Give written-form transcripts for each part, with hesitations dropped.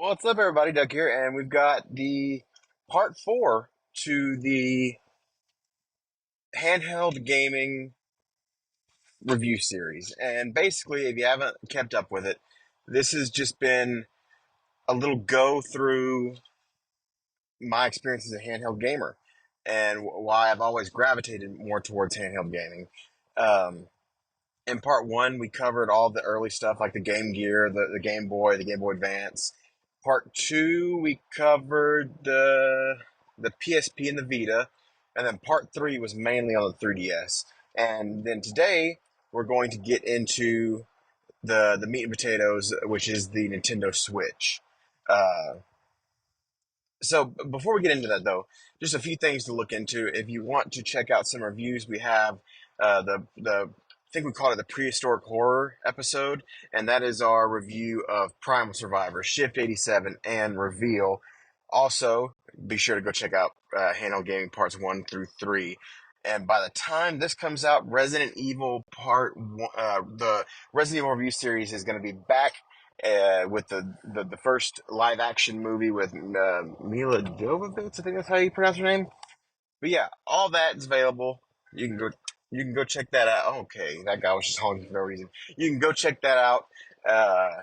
What's up, everybody? Doug here, and we've got the part four to the handheld gaming review series. And basically, if you haven't kept up with it, this has just been a little go through my experience as a handheld gamer and why I've always gravitated more towards handheld gaming. Um, in part one, we covered all the early stuff like the Game Gear, the Game Boy, the Game Boy Advance. Part two, we covered the PSP and the Vita, and then part three was mainly on the 3DS. And then today, we're going to get into the meat and potatoes, which is the Nintendo Switch. Uh, so before we get into that, though, just a few things to look into. If you want to check out some reviews, we have the I think we called it the prehistoric horror episode, and that is our review of Primal Survivor, Shift 87, and Reveal. Also, be sure to go check out Handheld Gaming Parts 1 through 3. And by the time this comes out, Resident Evil Part 1, the Resident Evil review series is going to be back with the first live action movie with Mila Jovovich. I think that's how you pronounce her name. But yeah, all that is available. You can go you can go check that out. Okay, that guy was just honking for no reason. You can go check that out. Uh,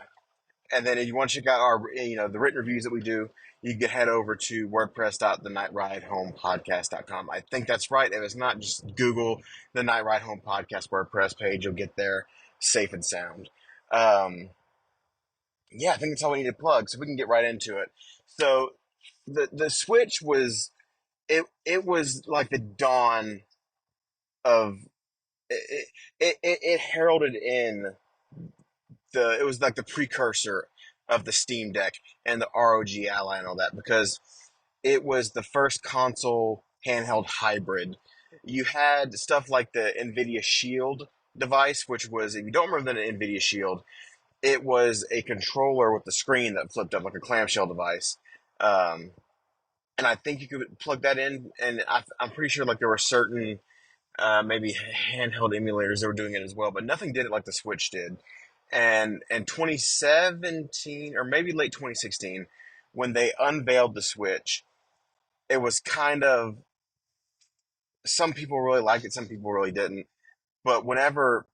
and then if you want to check out our the written reviews that we do, you can head over to wordpress.thenightridehomepodcast.com. I think that's right. If it's not, just Google the Night Ride Home Podcast WordPress page. You'll get there safe and sound. Yeah, I think that's all we need to plug, so we can get right into it. So the Switch was it was like the dawn of it heralded in it was like the precursor of the Steam Deck and the ROG Ally and all that, because it was the first console handheld hybrid. You had stuff like the Nvidia Shield device, which was, if you don't remember the Nvidia Shield, it was a controller with the screen that flipped up like a clamshell device. Um, and I think you could plug that in, and I'm pretty sure like there were certain maybe handheld emulators that were doing it as well, but nothing did it like the Switch did. And in 2017 or maybe late 2016, when they unveiled the Switch, it was kind of, some people really liked it, some people really didn't. But whenever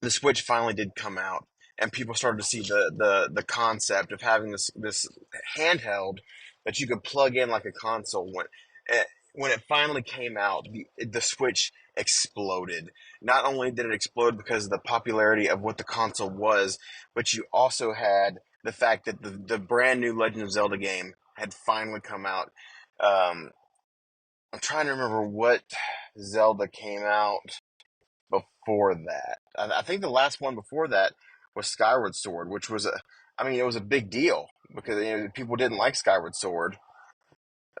the Switch finally did come out, and people started to see the concept of having this handheld that you could plug in like a console. When it finally came out, the Switch exploded. Not only did it explode because of the popularity of what the console was, but you also had the fact that the brand new Legend of Zelda game had finally come out. Um, I'm trying to remember what Zelda came out before that. I think the last one before that was Skyward Sword, which was I mean, it was a big deal because people didn't like Skyward Sword.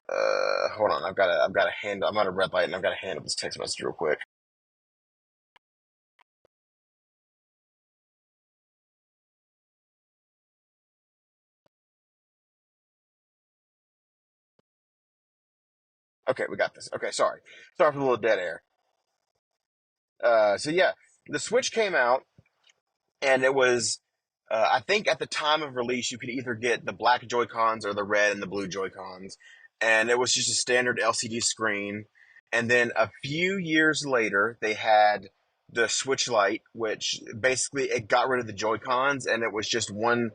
Hold on, I've got a hand. I'm at a red light, and I've got to hand up this text message real quick. Okay, we got this. Okay, sorry for the little dead air. So yeah, the Switch came out, and it was. I think at the time of release, you could either get the black Joy Cons or the red and the blue Joy Cons, and it was just a standard LCD screen. And then a few years later, they had the Switch Lite, which basically it got rid of the Joy Cons, and it was just one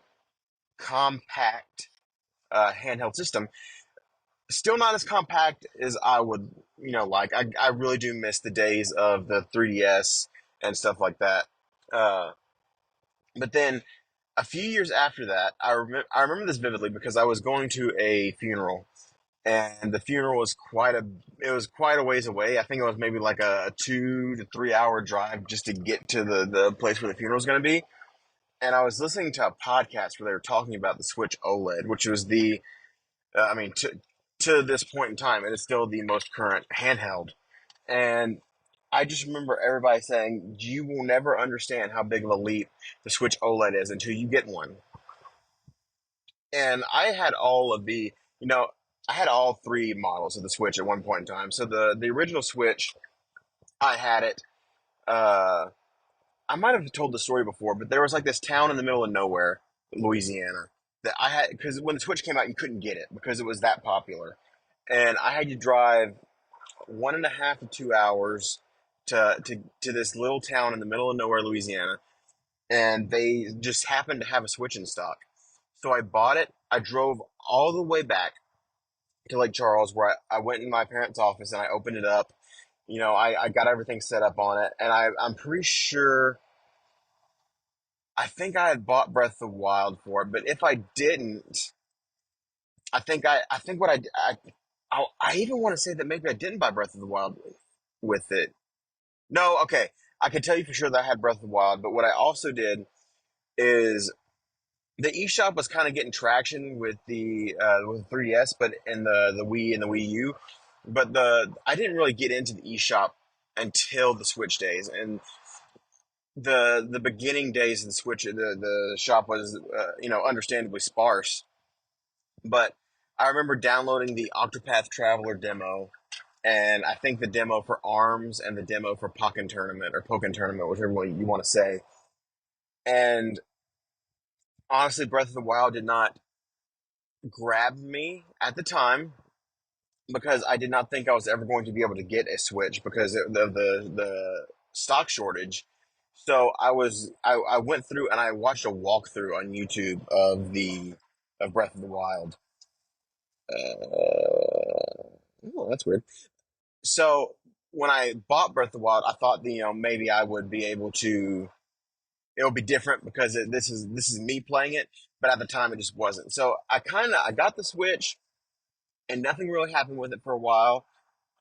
compact handheld system. Still not as compact as I would, like. I really do miss the days of the 3DS and stuff like that. Uh, but then a few years after that, I remember this vividly because I was going to a funeral, and the funeral was quite a ways away. I think it was maybe like a 2 to 3 hour drive just to get to the place where the funeral was going to be. And I was listening to a podcast where they were talking about the Switch OLED, which was I mean, to this point in time, it is still the most current handheld. And I just remember everybody saying, you will never understand how big of a leap the Switch OLED is until you get one. And I had all of I had all three models of the Switch at one point in time. So the original Switch, I had it. Uh, I might have told the story before, but there was like this town in the middle of nowhere, Louisiana, that I had, because when the Switch came out, you couldn't get it because it was that popular, and I had to drive 1.5 to 2 hours to this little town in the middle of nowhere, Louisiana, and they just happened to have a Switch in stock. So I bought it. I drove all the way back to Lake Charles, where I went in my parents' office and I opened it up. I got everything set up on it, and I'm pretty sure I think I had bought Breath of the Wild for it, but if I didn't, I think what I even want to say that maybe I didn't buy Breath of the Wild with it. No, okay, I can tell you for sure that I had Breath of the Wild, but what I also did is the eShop was kind of getting traction with the 3DS, but in the Wii and the Wii U, but the I didn't really get into the eShop until the Switch days, and the beginning days of the Switch, the shop was understandably sparse. But I remember downloading the Octopath Traveler demo, and I think the demo for Arms and the demo for Pokken Tournament or Pokken Tournament, whichever one you want to say. And honestly, Breath of the Wild did not grab me at the time because I did not think I was ever going to be able to get a Switch because of the stock shortage. So I went through and I watched a walkthrough on YouTube of Breath of the Wild. Oh, that's weird. So when I bought Breath of the Wild, I thought maybe I would be able to. It'll be different because this is me playing it, but at the time it just wasn't. So I got the Switch and nothing really happened with it for a while.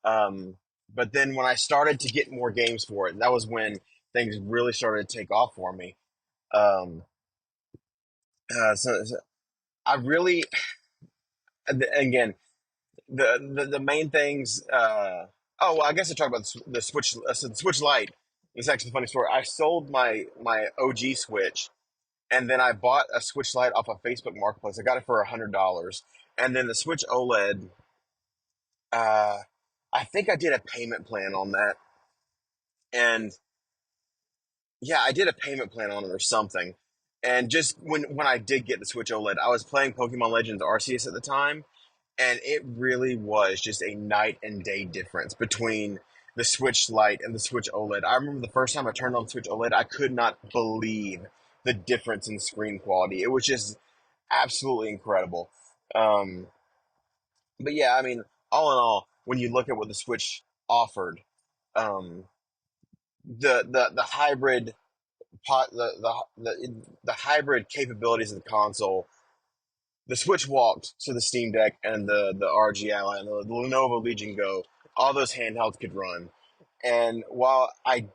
But then when I started to get more games for it, that was when things really started to take off for me. Um, so I really, again, the main things. Oh, well, I guess I talked about the Switch. So the Switch Lite is actually a funny story. I sold my OG Switch, and then I bought a Switch Lite off of Facebook Marketplace. I got it for $100, and then the Switch OLED. Uh, I think I did a payment plan on that, and yeah, I did a payment plan on it or something. And just when I did get the Switch OLED, I was playing Pokemon Legends Arceus at the time, and it really was just a night and day difference between the Switch Lite and the Switch OLED. I remember the first time I turned on the Switch OLED, I could not believe the difference in screen quality. It was just absolutely incredible. Um, but yeah, I mean, all in all, when you look at what the Switch offered, um, the hybrid the hybrid capabilities of the console, the Switch walked to the Steam Deck and the RG Ally and the Lenovo Legion Go. All those handhelds could run. And while I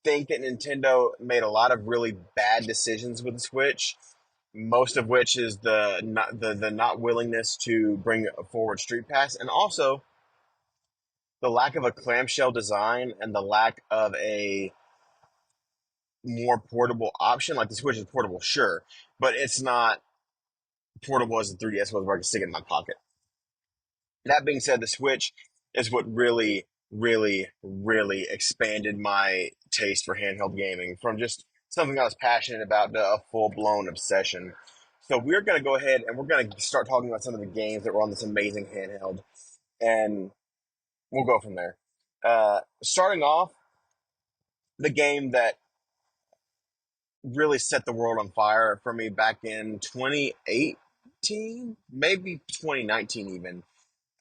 think that Nintendo made a lot of really bad decisions with the Switch, most of which is the not willingness to bring forward Street Pass, and also the lack of a clamshell design and the lack of a more portable option. Like the Switch is portable, sure, but it's not portable as the 3DS was, where I can stick it in my pocket. That being said, the Switch is what really, really, really expanded my taste for handheld gaming from just something I was passionate about to a full blown obsession. So we're going to go ahead and we're going to start talking about some of the games that were on this amazing handheld, and we'll go from there. Starting off, the game that really set the world on fire for me back in 2018, maybe 2019 even.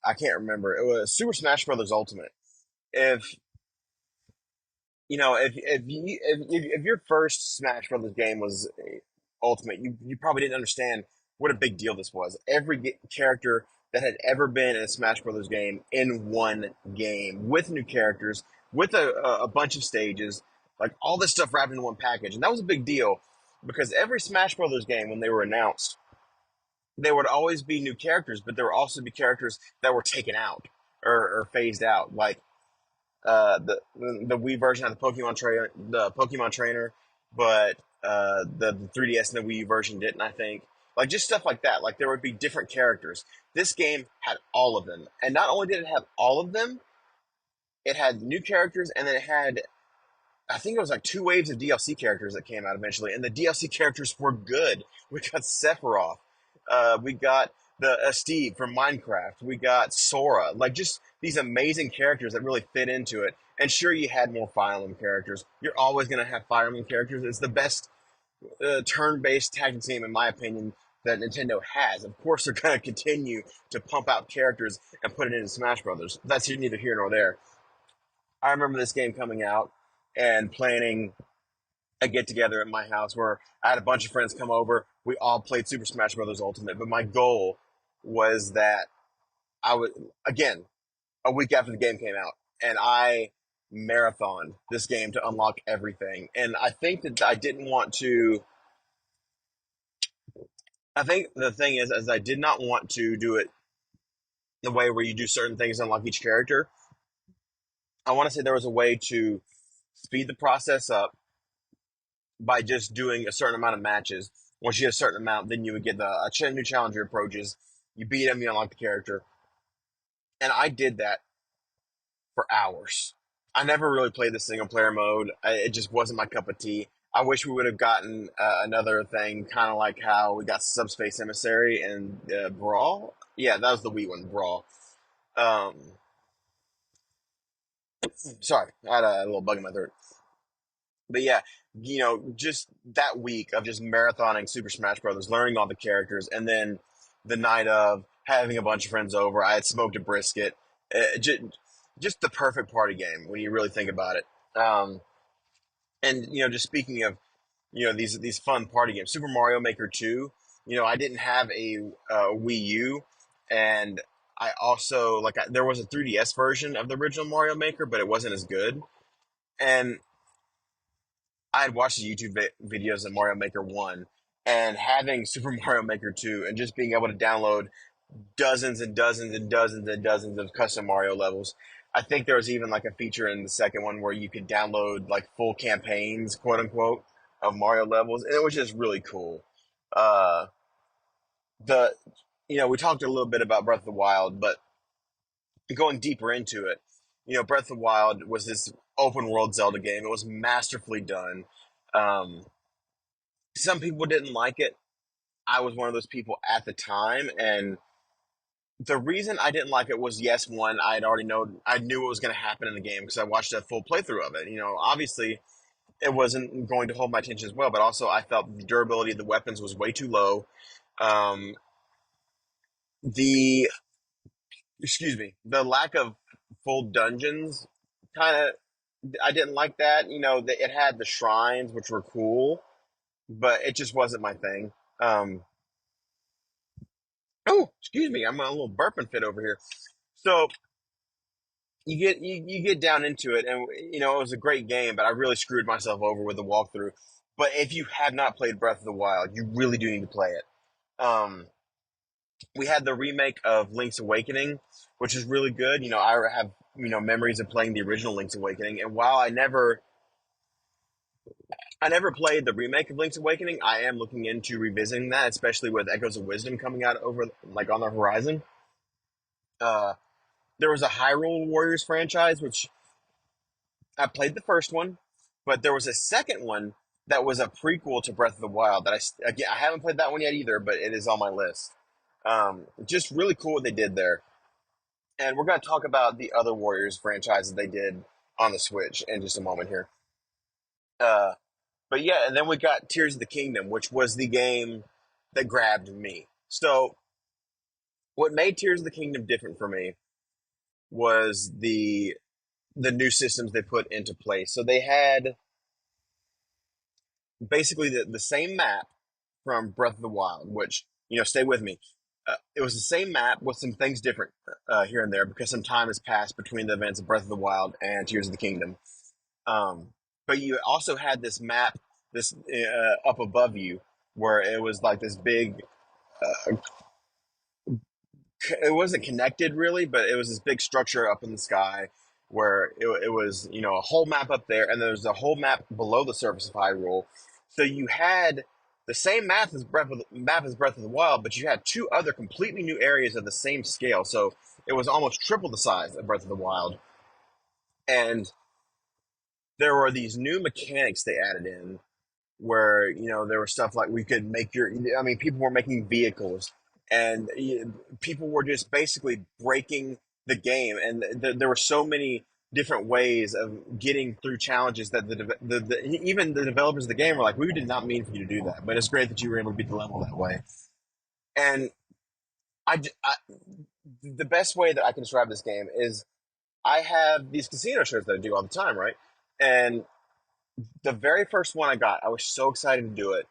I can't remember. It was Super Smash Brothers Ultimate. If if your first Smash Brothers game was Ultimate, you probably didn't understand what a big deal this was. Every character that had ever been in a Smash Brothers game in one game with new characters, with a bunch of stages, like all this stuff wrapped into one package, and that was a big deal because every Smash Brothers game when they were announced, there would always be new characters, but there would also be characters that were taken out or phased out, like the Wii version had the Pokemon Trainer, but the 3DS and the Wii version didn't. I think like just stuff like that. Like there would be different characters. This game had all of them, and not only did it have all of them, it had new characters, and then it had I think it was like two waves of DLC characters that came out eventually, and the DLC characters were good. We got Sephiroth. We got the Steve from Minecraft. We got Sora. Like just these amazing characters that really fit into it. And sure, you had more Fire Emblem characters. You're always going to have Fire Emblem characters. It's the best turn-based tactics game, in my opinion, that Nintendo has. Of course, they're going to continue to pump out characters and put it into Smash Brothers. That's neither here nor there. I remember this game coming out and planning a get together at my house where I had a bunch of friends come over. We all played Super Smash Brothers Ultimate, but my goal was that I would again a week after the game came out, and I marathoned this game to unlock everything. And I think that I didn't want to. I think the thing is I did not want to do it the way where you do certain things to unlock each character. I want to say there was a way to speed the process up by just doing a certain amount of matches. Once you get a certain amount, then you would get the new challenger approaches. You beat them, you unlock the character, and I did that for hours. I never really played the single player mode. It just wasn't my cup of tea. I wish we would have gotten another thing, kind of like how we got Subspace Emissary and Brawl. Yeah, that was the Wii one, Brawl. Um, Sorry, I had a little bug in my throat. But yeah, just that week of just marathoning Super Smash Brothers, learning all the characters, and then the night of having a bunch of friends over, I had smoked a brisket. Just the perfect party game when you really think about it. And just speaking of these fun party games, Super Mario Maker 2. I didn't have a Wii U, and I also there was a 3DS version of the original Mario Maker, but it wasn't as good. And I had watched the YouTube videos of Mario Maker 1, and having Super Mario Maker 2 and just being able to download dozens and dozens and dozens and dozens of custom Mario levels. I think there was even like a feature in the second one where you could download like full campaigns, quote unquote, of Mario levels, and it was just really cool. Uh, the we talked a little bit about Breath of the Wild, but going deeper into it, Breath of the Wild was this open world Zelda game. It was masterfully done. Um, some people didn't like it. I was one of those people at the time, and the reason I didn't like it was yes, one, I knew what was going to happen in the game because I watched a full playthrough of it. Obviously it wasn't going to hold my attention as well, but also I felt the durability of the weapons was way too low. Um, the excuse me, the lack of full dungeons kind of I didn't like that. It had the shrines which were cool, but it just wasn't my thing. Um, oh, excuse me, I'm a little burping fit over here. So you get down into it, and it was a great game, but I really screwed myself over with the walkthrough. But if you have not played Breath of the Wild, you really do need to play it. Um, we had the remake of Link's Awakening, which is really good. I have memories of playing the original Link's Awakening, and while I never played the remake of Link's Awakening, I am looking into revisiting that, especially with Echoes of Wisdom coming out over like on the horizon. Uh, there was a Hyrule Warriors franchise, which I played the first one, but there was a second one that was a prequel to Breath of the Wild that again I haven't played that one yet either, but it is on my list. Just really cool what they did there, and we're going to talk about the other Warriors franchises they did on the Switch in just a moment here. Uh, but yeah, and then we got Tears of the Kingdom, which was the game that grabbed me. So what made Tears of the Kingdom different for me was the new systems they put into place. So they had basically the same map from Breath of the Wild, which, stay with me. It was the same map with some things different here and there because some time has passed between the events of Breath of the Wild and Tears of the Kingdom. Um, but you also had this map, this up above you, where it was like this big. It wasn't connected really, but it was this big structure up in the sky where it was a whole map up there, and there's a whole map below the surface of Hyrule. So you had the same map as Breath of the Wild, but you had two other completely new areas of the same scale. So it was almost triple the size of Breath of the Wild, and there were these new mechanics they added in where there was stuff like we could make your. I mean, people were making vehicles, and people were just basically breaking the game, and there were so many different ways of getting through challenges that even the developers of the game were like, we did not mean for you to do that, but it's great that you were able to beat the level that way. And I the best way that I can describe this game is I have these casino shows that I do all the time, right? And the very first one I got, I was so excited to do it.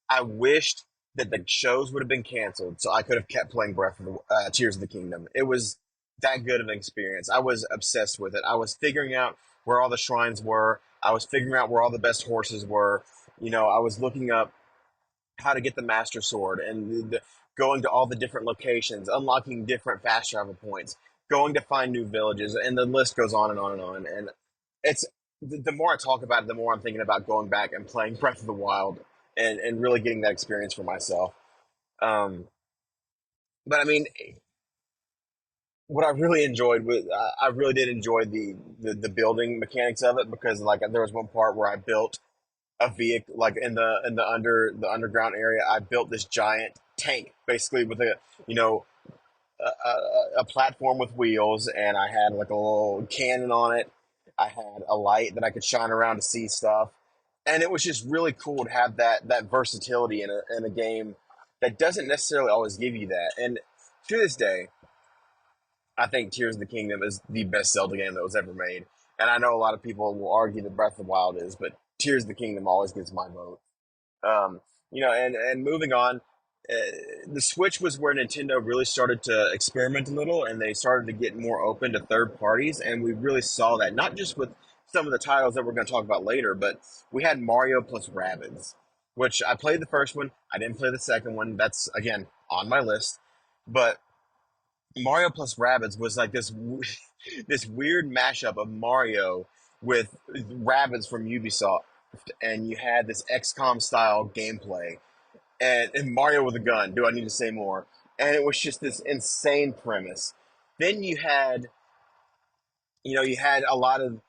I wished that the shows would have been canceled so I could have kept playing Breath of the Tears of the Kingdom. It was that good of an experience. I was obsessed with it. I was figuring out where all the shrines were. I was figuring out where all the best horses were. I was looking up how to get the Master Sword and going to all the different locations, unlocking different fast travel points, going to find new villages, and the list goes on and on and on. And it's the more I talk about it, the more I'm thinking about going back and playing Breath of the Wild and really getting that experience for myself. Um, but I mean, what I really enjoyed was I really did enjoy the building mechanics of it because like there was one part where I built a vehicle like in the underground area. I built this giant tank basically with a you know a platform with wheels, and I had like a little cannon on it. I had a light that I could shine around to see stuff, and it was just really cool to have that versatility in a game that doesn't necessarily always give you that. And to this day, I think Tears of the Kingdom is the best Zelda game that was ever made. And I know a lot of people will argue that Breath of the Wild is, but Tears of the Kingdom always gets my vote. Um, and moving on, uh, the Switch was where Nintendo really started to experiment a little, and they started to get more open to third parties, and we really saw that not just with some of the titles that we're going to talk about later, but we had Mario plus Rabbids, which I played the first one. I didn't play the second one. That's again on my list, but Mario plus Rabbids was like this this weird mashup of Mario with Rabbids from Ubisoft, and you had this XCOM style gameplay, and Mario with a gun. Do I need to say more? And it was just this insane premise. Then you had a lot of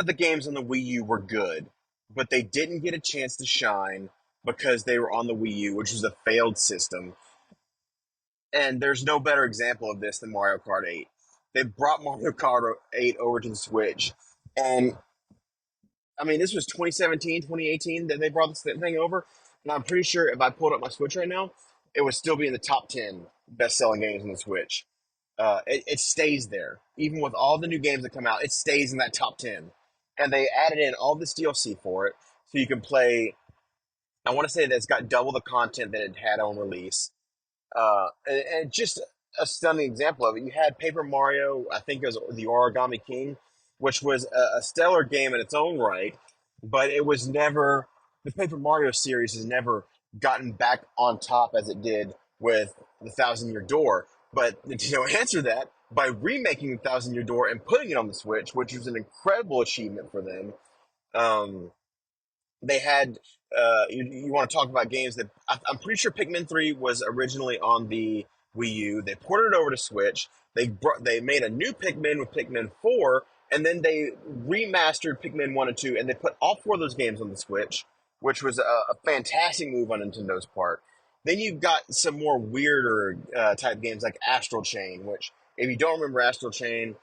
the games on the Wii U were good, but they didn't get a chance to shine because they were on the Wii U, which was a failed system. And there's no better example of this than Mario Kart 8. They brought Mario Kart 8 over to the Switch, and I mean, this was 2017, 2018 that they brought this thing over. And I'm pretty sure if I pulled up my Switch right now, it would still be in the top 10 best selling games on the Switch. It stays there. Even with all the new games that come out, it stays in that top 10. And they added in all this DLC for it. So you can play, I want to say that it's got double the content that it had on release. And just a stunning example of it. You had Paper Mario, I think it was the Origami King, which was a stellar game in its own right, but it was never, the Paper Mario series has never gotten back on top as it did with the Thousand Year Door. But answer that by remaking the Thousand Year Door and putting it on the Switch, which was an incredible achievement for them. Um, they had you want to talk about games that I'm pretty sure Pikmin 3 was originally on the Wii U. They ported it over to Switch. They made a new Pikmin with Pikmin 4, and then they remastered Pikmin 1 and 2, and they put all four of those games on the Switch, which was a fantastic move on Nintendo's part. Then you've got some more weirder type games like Astral Chain, which if you don't remember Astral Chain,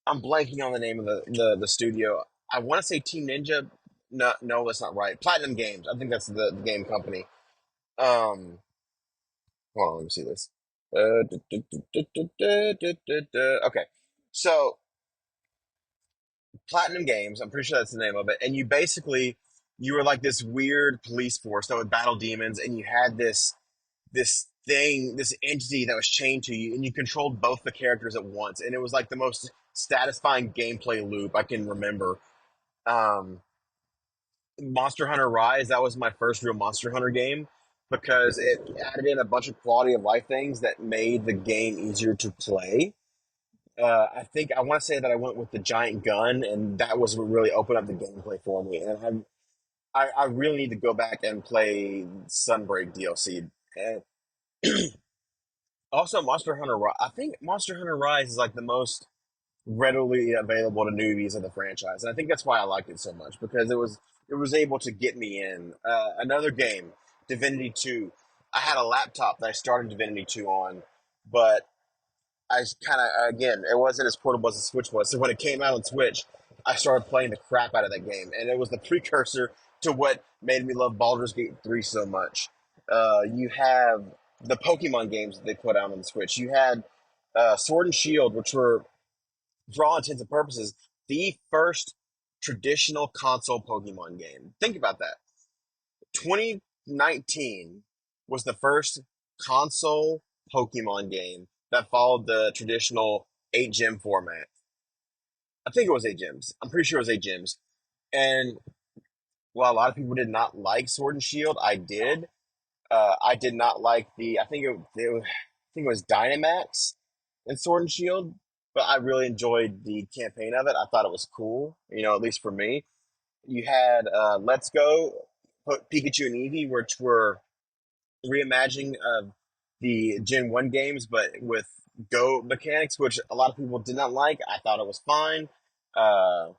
I'm blanking on the name of the studio. I want to say Team Ninja. No, no, that's not right. Platinum Games. I think that's the game company. Um, hold on, let me see this. Okay, so Platinum Games. I'm pretty sure that's the name of it. And you were like this weird police force that would battle demons, and you had this entity that was chained to you, and you controlled both the characters at once, and it was like the most satisfying gameplay loop I can remember. Um, Monster Hunter Rise, that was my first real Monster Hunter game because it added in a bunch of quality of life things that made the game easier to play. I think I want to say that I went with the giant gun, and that was what really opened up the gameplay for me. And I really need to go back and play Sunbreak DLC. And also, Monster Hunter. I think Monster Hunter Rise is like the most readily available to newbies of the franchise, and I think that's why I liked it so much because it was it was able to get me in. Another game, Divinity 2. I had a laptop that I started Divinity 2 on, but I kind of, again, it wasn't as portable as the Switch was. So when it came out on Switch, I started playing the crap out of that game. And it was the precursor to what made me love Baldur's Gate 3 so much. You have the Pokemon games that they put out on the Switch. You had Sword and Shield, which were, for all intents and purposes, the first traditional console Pokemon game. Think about that. 2019 was the first console Pokemon game that followed the traditional 8 gem format. I think it was 8 gems. I'm pretty sure it was 8 gems. And while a lot of people did not like Sword and Shield, I did. I did not like the. I think it was Dynamax in Sword and Shield, but I really enjoyed the campaign of it. I thought it was cool. At least for me. You had Let's Go, Pikachu and Eevee, which were reimagining of the Gen 1 games, but with Go mechanics, which a lot of people did not like. I thought it was fine. Uh,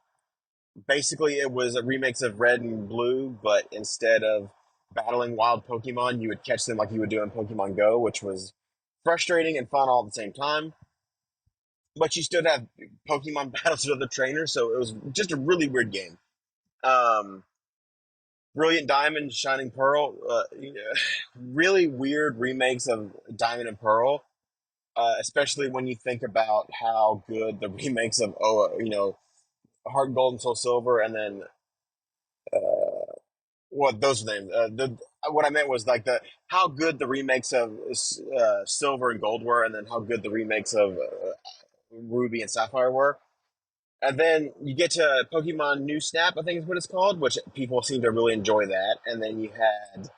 Basically, it was a remix of Red and Blue, but instead of battling wild Pokemon, you would catch them like you would do in Pokemon Go, which was frustrating and fun all at the same time. But you still have Pokemon battles with other trainers, so it was just a really weird game. Um, Brilliant Diamond, Shining Pearl, really weird remakes of Diamond and Pearl, especially when you think about how good the remakes of Heart Gold and Soul Silver, and then what those are the names. What I meant was like the how good the remakes of Silver and Gold were, and then how good the remakes of Ruby and Sapphire were. And then you get to Pokemon New Snap, I think is what it's called, which people seem to really enjoy that. And then you had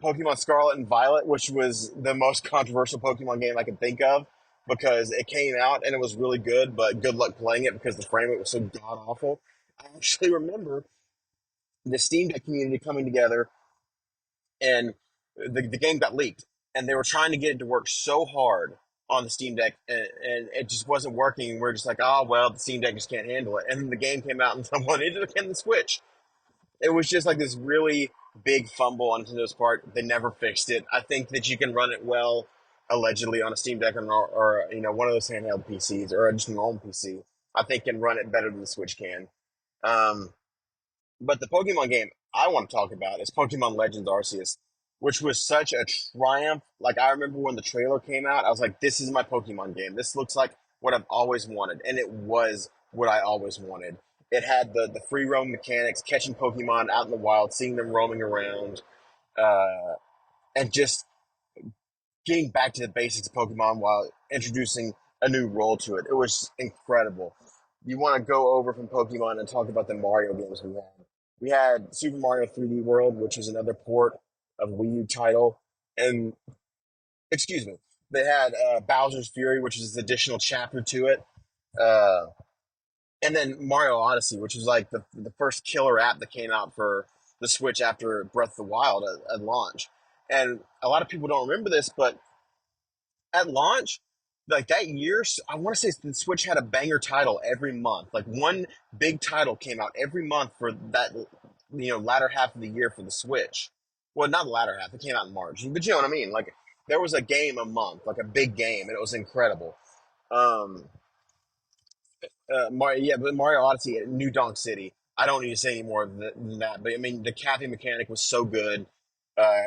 Pokemon Scarlet and Violet, which was the most controversial Pokemon game I can think of because it came out and it was really good, but good luck playing it because the frame rate was so god awful. I actually remember the Steam Deck community coming together and the game got leaked and they were trying to get it to work so hard on the Steam Deck and it just wasn't working. We're just like, oh, well, the Steam Deck just can't handle it. And then the game came out and someone needed to can the Switch. It was just like this really big fumble on Nintendo's part. They never fixed it. I think that you can run it well, allegedly, on a Steam Deck or one of those handheld PCs or just an normal PC. I think can run it better than the Switch can. Um, but the Pokemon game I want to talk about is Pokemon Legends Arceus, which was such a triumph. Like I remember when the trailer came out, I was like, "This is my Pokemon game. This looks like what I've always wanted," and it was what I always wanted. It had the free roam mechanics, catching Pokemon out in the wild, seeing them roaming around, uh, and just getting back to the basics of Pokemon while introducing a new role to it. It was incredible. You want to go over from Pokemon and talk about the Mario games we had. We had Super Mario 3D World, which is another port of Wii U title, and excuse me, they had Bowser's Fury, which is an additional chapter to it. Uh, and then Mario Odyssey, which was like the first killer app that came out for the Switch after Breath of the Wild at launch. And a lot of people don't remember this, but at launch, like that year, I want to say the Switch had a banger title every month. Like one big title came out every month for that, latter half of the year for the Switch. Well, not the latter half; it came out in March. But you know what I mean? Like there was a game a month, like a big game, and it was incredible. Um, but Mario Odyssey at New Donk City. I don't need to say any more than that. But I mean, the capping mechanic was so good.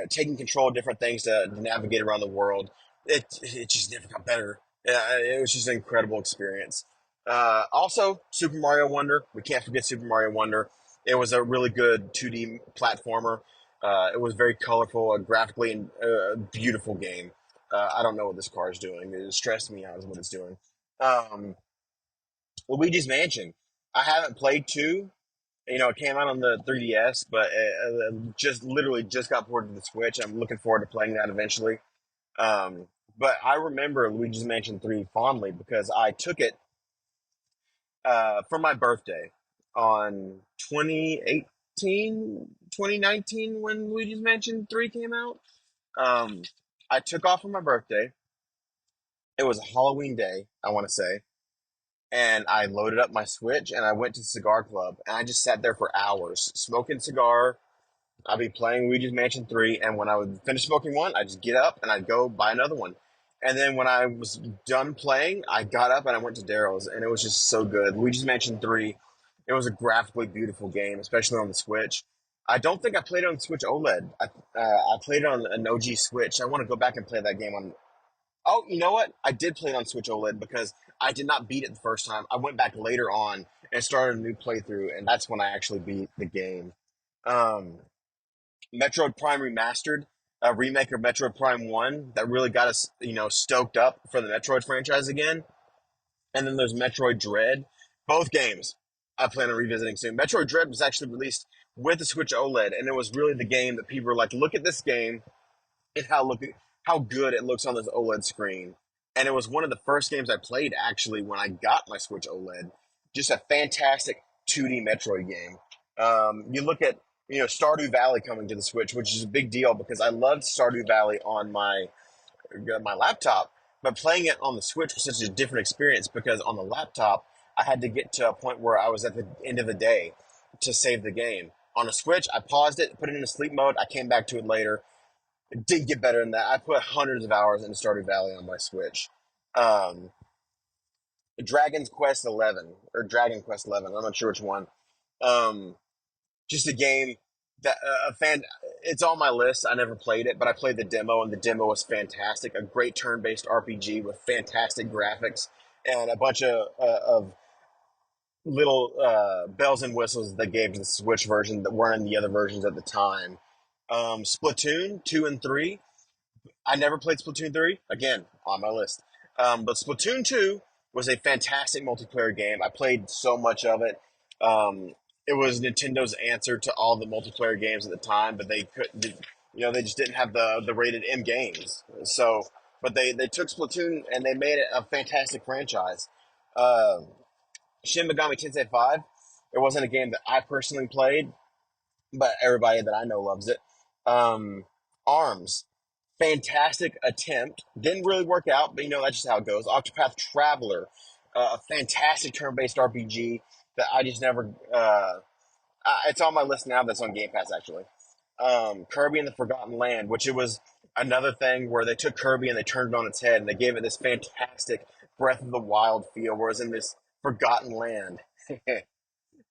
Taking control of different things to navigate around the world. It just never got better. It was just an incredible experience. Also, Super Mario Wonder. We can't forget Super Mario Wonder. It was a really good 2D platformer. It was very colorful, graphically, and beautiful game. I don't know what this car is doing. It stressed me out is what it's doing. Um, Luigi's Mansion. I haven't played two. It came out on the 3DS, but just literally just got ported to the Switch. I'm looking forward to playing that eventually. But I remember Luigi's Mansion 3 fondly because I took it for my birthday on 2018, 2019 when Luigi's Mansion 3 came out. Um, I took off for my birthday. It was a Halloween day, I want to say. and I loaded up my Switch and I went to Cigar Club and I just sat there for hours smoking cigar. I'd be playing Luigi's Mansion 3, and when I would finish smoking one, I'd just get up and I'd go buy another one. And then when I was done playing, I got up and I went to Daryl's, and it was just so good. Luigi's Mansion 3, it was a graphically beautiful game, especially on the Switch. I don't think I played it on the Switch OLED. I played it on an OG Switch. I want to go back and play that game on. Oh, you know what? I did play it on Switch OLED because I did not beat it the first time. I went back later on and started a new playthrough, and that's when I actually beat the game. Um, Metroid Prime Remastered, a remake of Metroid Prime 1 that really got us, stoked up for the Metroid franchise again. And then there's Metroid Dread. Both games I plan on revisiting soon. Metroid Dread was actually released with the Switch OLED, and it was really the game that people were like, look at this game and how good it looks on this OLED screen. And it was one of the first games I played actually when I got my Switch OLED. Just a fantastic 2D Metroid game. You look at Stardew Valley coming to the Switch, which is a big deal because I loved Stardew Valley on my laptop, but playing it on the Switch was such a different experience because on the laptop I had to get to a point where I was at the end of the day to save the game. On a Switch, I paused it, put it into sleep mode. I came back to it later. It did get better than that. I put hundreds of hours into Stardew Valley on my Switch. Um, Dragon's Quest 11 or Dragon Quest 11. I'm not sure which one. Um, just a game that a fan. It's on my list. I never played it, but I played the demo, and the demo was fantastic. A great turn-based RPG with fantastic graphics and a bunch of little bells and whistles that gave the Switch version that weren't in the other versions at the time. Splatoon 2 and 3. I never played Splatoon 3. Again, on my list. But Splatoon 2 was a fantastic multiplayer game. I played so much of it. It was Nintendo's answer to all the multiplayer games at the time, but they couldn't, they just didn't have the rated M games. So, but they took Splatoon and they made it a fantastic franchise. Uh, Shin Megami Tensei 5. It wasn't a game that I personally played, but everybody that I know loves it. Arms, fantastic attempt. Didn't really work out, but that's just how it goes. Octopath Traveler, a fantastic turn-based RPG that I just never. It's on my list now. That's on Game Pass actually. Kirby and the Forgotten Land, which it was another thing where they took Kirby and they turned it on its head and they gave it this fantastic Breath of the Wild feel, where it's in this forgotten land.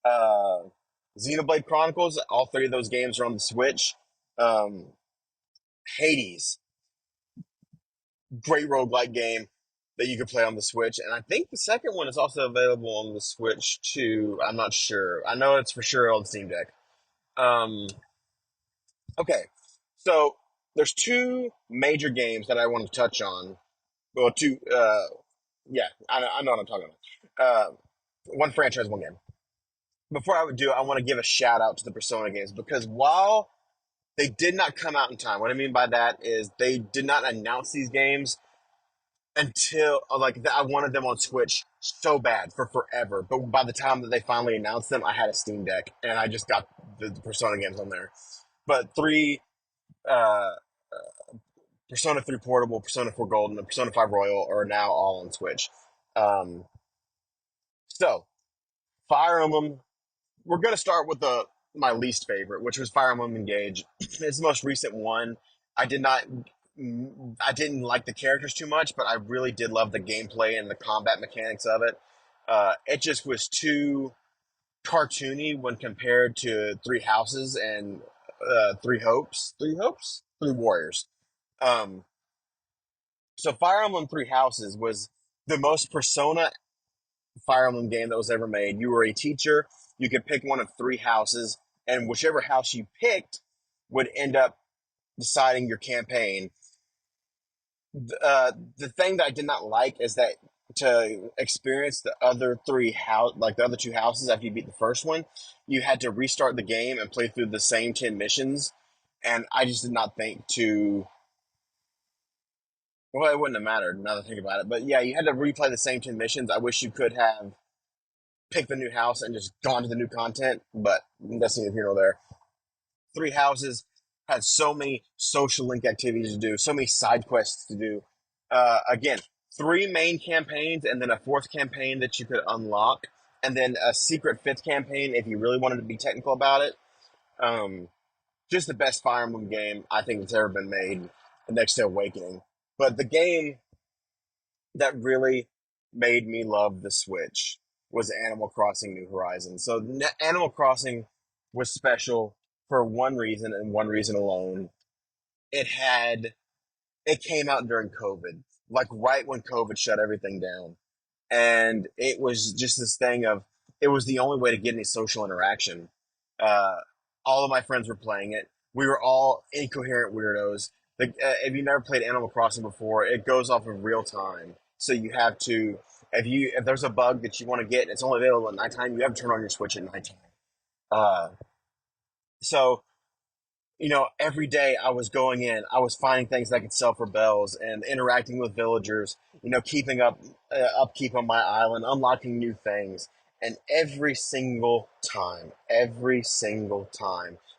uh, Xenoblade Chronicles, all three of those games are on the Switch. Um, Hades, great roguelike game that you could play on the Switch. And I think the second one is also available on the Switch too. I'm not sure. I know it's for sure on Steam Deck. Um, okay, so there's two major games that I want to touch on. Well, two, yeah, I know what I'm talking about. One franchise, one game. Before I would do it, I want to give a shout out to the Persona games because while they did not come out in time, what I mean by that is they did not announce these games until I wanted them on Switch so bad for forever. But by the time that they finally announced them, I had a Steam Deck and I just got the Persona games on there. But uh, Persona 3 Portable, Persona 4 Gold, and the Persona 5 Royal are now all on Switch. Um, so, Fire Emblem, we're going to start with my least favorite, which was Fire Emblem Engage. It's the most recent one. I did not I didn't like the characters too much, but I really did love the gameplay and the combat mechanics of it. It just was too cartoony when compared to Three Houses and Three Hopes. Three Hopes? Three Warriors. Um, so Fire Emblem Three Houses was the most Persona Fire Emblem game that was ever made. You were a teacher. You could pick one of three houses, and whichever house you picked would end up deciding your campaign. The thing that I did not like is that to experience the other the other two houses after you beat the first one, you had to restart the game and play through the same 10 missions. And I just did not think to. Well, it wouldn't have mattered now that I think about it. But yeah, you had to replay the same 10 missions. I wish you could have picked the new house and just gone to the new content, but that's neither here nor there. Three Houses had so many social link activities to do, so many side quests to do. Again, three main campaigns and then a fourth campaign that you could unlock, and then a secret fifth campaign if you really wanted to be technical about it. Um, just the best Fire Emblem game I think that's ever been made, next to Awakening. But the game that really made me love the Switch was Animal Crossing New Horizons. So Animal Crossing was special for one reason and one reason alone. It had it came out during COVID, like right when COVID shut everything down. And it was just this thing of it was the only way to get any social interaction. Uh, all of my friends were playing it. We were all incoherent weirdos. If you never played Animal Crossing before, it goes off of real time. So you have to if there's a bug that you want to get, and it's only available at nighttime. You have to turn on your Switch at nighttime. Uh, so every day I was going in, I was finding things I could sell for bells and interacting with villagers, keeping upkeep on my island, unlocking new things. And every single time,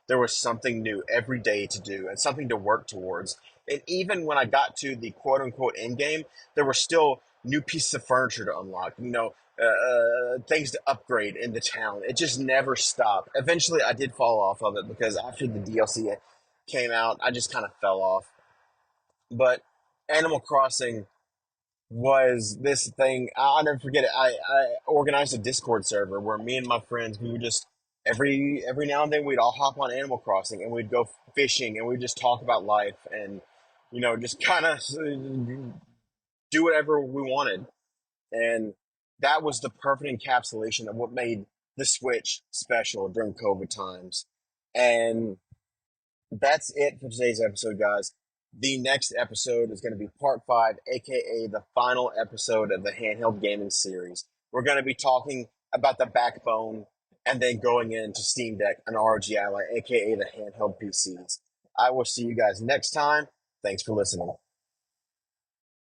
there was something new every day to do and something to work towards. And even when I got to the quote unquote end game, there were still new pieces of furniture to unlock, things to upgrade in the town. It just never stopped. Eventually, I did fall off of it because after the DLC came out, I just kind of fell off. But Animal Crossing was this thing. I'll never forget it. I organized a Discord server where me and my friends we would just every now and then we'd all hop on Animal Crossing and we'd go fishing and we'd just talk about life and just kind of do whatever we wanted. And that was the perfect encapsulation of what made the Switch special during COVID times. And that's it for today's episode, guys. The next episode is going to be part five, aka the final episode of the handheld gaming series. We're going to be talking about the backbone and then going into Steam Deck and ROG Ally, aka the handheld PCs. I will see you guys next time. Thanks for listening.